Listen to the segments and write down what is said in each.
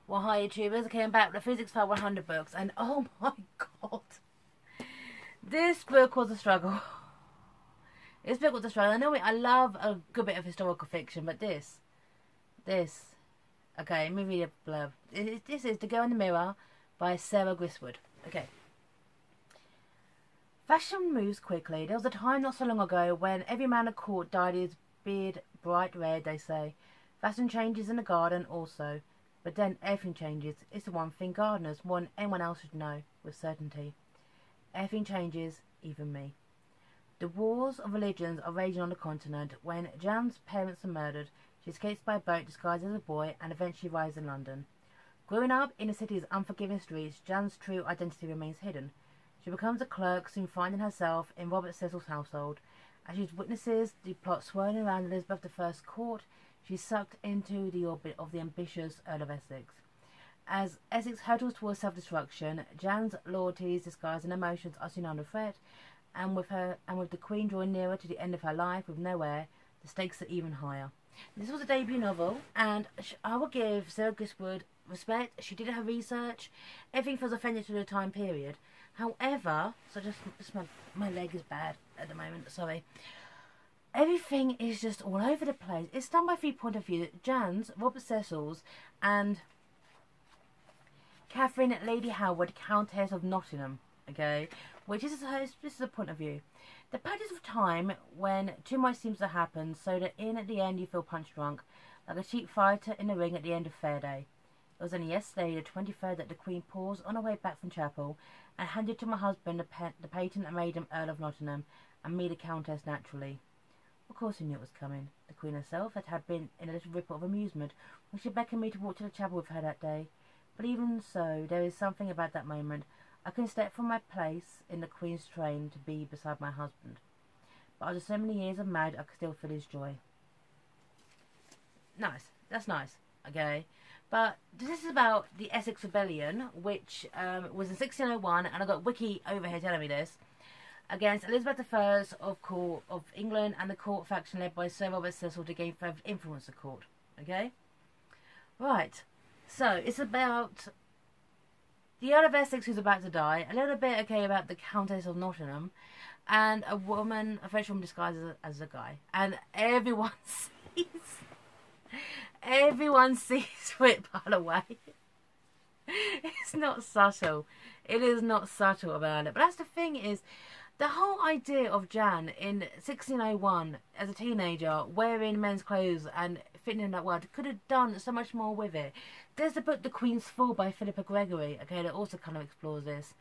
Well, hi YouTubers, I came back with the Physics File 100 books, and oh my god, this book was a struggle. This book was a struggle. I know I love a good bit of historical fiction, but this, okay, let me read a blurb. This is The Girl in the Mirror by Sarah Gristwood. Okay. Fashion moves quickly. There was a time not so long ago when every man at court dyed his beard bright red, they say. Fashion changes in the garden also. But then everything changes. It's the one thing gardeners want anyone else should know with certainty. Everything changes, even me. The wars of religions are raging on the continent. When Jan's parents are murdered, she escapes by boat disguised as a boy and eventually arrives in London. Growing up in the city's unforgiving streets, Jan's true identity remains hidden. She becomes a clerk, soon finding herself in Robert Cecil's household. As she witnesses the plot swirling around Elizabeth I's court, she's sucked into the orbit of the ambitious Earl of Essex. As Essex hurtles towards self-destruction, Jan's loyalties, disguised and emotions are soon under threat, and with the Queen drawing nearer to the end of her life with no heir, the stakes are even higher. This was a debut novel, and I will give Sarah Gristwood respect. She did her research. Everything feels authentic to the time period. However, so just my leg is bad at the moment, sorry. Everything is just all over the place. It's done by 3 point of view. Jan's, Robert Cecil's, and Catherine Lady Howard, Countess of Nottingham. Okay, which is this is a point of view. The passage of time when too much seems to happen, so that at the end you feel punch drunk, like a cheap fighter in the ring at the end of fair day. It was only yesterday, the 23rd, that the Queen paused on her way back from chapel and handed to my husband the patent that made him Earl of Nottingham, and me the Countess naturally. Of course he knew it was coming. The Queen herself had been in a little ripple of amusement when she beckoned me to walk to the chapel with her that day. But even so, there is something about that moment. I can step from my place in the Queen's train to be beside my husband. But after so many years of marriage, I can still feel his joy. Nice. That's nice. Okay. But this is about the Essex Rebellion, which was in 1601, and I got Wiki over here telling me this, against Elizabeth I of England and the court faction led by Sir Robert Cecil to gain further influence at court. Okay? Right. So, it's about the Earl of Essex who's about to die, a little bit, okay, about the Countess of Nottingham, and a French woman disguised as a guy. And everyone sees it, by the way. It's not subtle. It is not subtle about it. But that's the thing is, the whole idea of Jan in 1601 as a teenager wearing men's clothes and fitting in that world could have done so much more with it. There's the book The Queen's Fall by Philippa Gregory, okay, that also kind of explores this.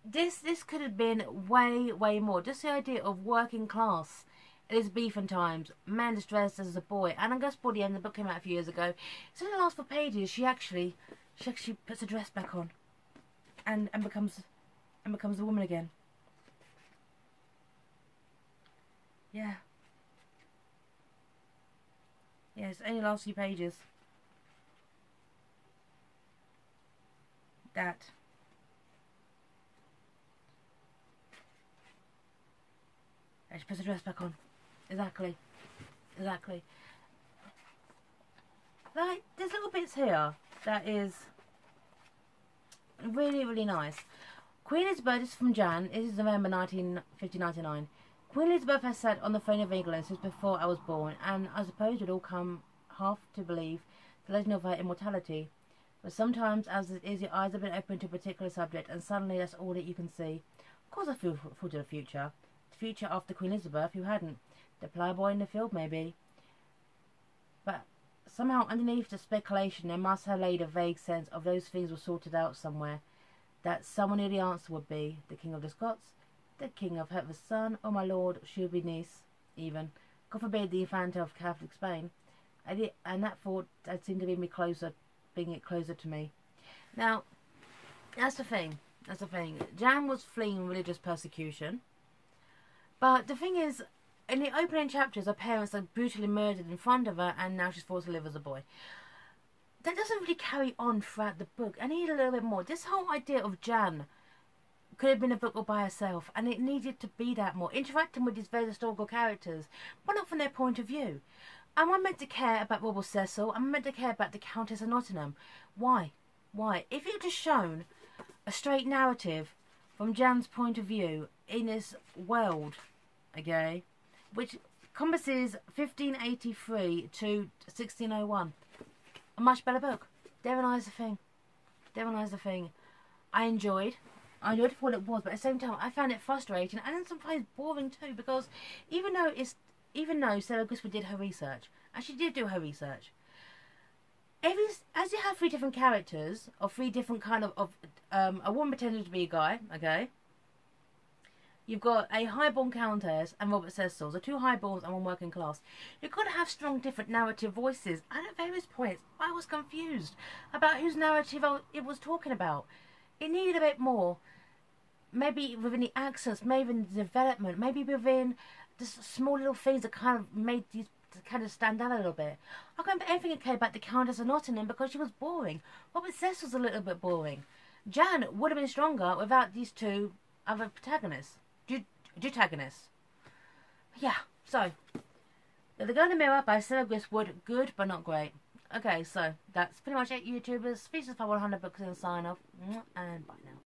This could have been way more. Just the idea of working class Elizabethan times, man dressed as a boy, and I guess by the end, the book came out a few years ago. So in the last 4 pages, she actually puts a dress back on, and becomes a woman again. Yeah. Yeah, it's only the last few pages. That. And she puts a dress back on. Exactly. Like, there's little bits here that is really nice. Queen Elizabeth, this is from Jan. This is November 1599. Queen Elizabeth has sat on the throne of England since before I was born, and I suppose we'd all come half to believe the legend of her immortality. But sometimes, as it is, your eyes have been open to a particular subject, and suddenly that's all that you can see. Of course I feel to the future. The future after Queen Elizabeth, who hadn't. The ploughboy in the field, maybe. But somehow underneath the speculation, there must have laid a vague sense of those things were sorted out somewhere. That someone knew the answer would be the King of the Scots, the King of Hertford's son, or my Lord Shelby's niece, even. God forbid the Infanta of Catholic Spain. And that thought had seemed to bring it closer to me. Now, that's the thing. Jan was fleeing religious persecution. But the thing is, in the opening chapters, her parents are brutally murdered in front of her, and now she's forced to live as a boy. That doesn't really carry on throughout the book. I need a little bit more. This whole idea of Jan could have been a book all by herself, and it needed to be that more. Interacting with these very historical characters, but not from their point of view. Am I meant to care about Robert Cecil? Am I meant to care about the Countess of Nottingham? Why? Why? If you'd just shown a straight narrative from Jan's point of view in this world, okay, which encompasses 1583 to 1601, a much better book. Therein lies the thing. Therein lies the thing. I enjoyed it for what it was, but at the same time I found it frustrating and then sometimes boring too, because even though Sarah Gristwood did her research, and she did do her research, as you have three different characters, or three different kind of a woman pretending to be a guy, okay? You've got a highborn countess and Robert Cecil, so two highborns and one working class. You've got to have strong different narrative voices, and at various points I was confused about whose narrative it was talking about. It needed a bit more, maybe within the accents, maybe in the development, maybe within just small little things that kind of made these to kind of stand out a little bit. I can't put anything okay about the Countess of Nottingham because she was boring. Robert Cecil was a little bit boring. Jan would have been stronger without these two other protagonists. Detagonists. Yeah, so The Girl in the Mirror by Sarah Gristwood, good but not great. Okay, so that's pretty much it, YouTubers. Features for 100 books and sign off, and bye now.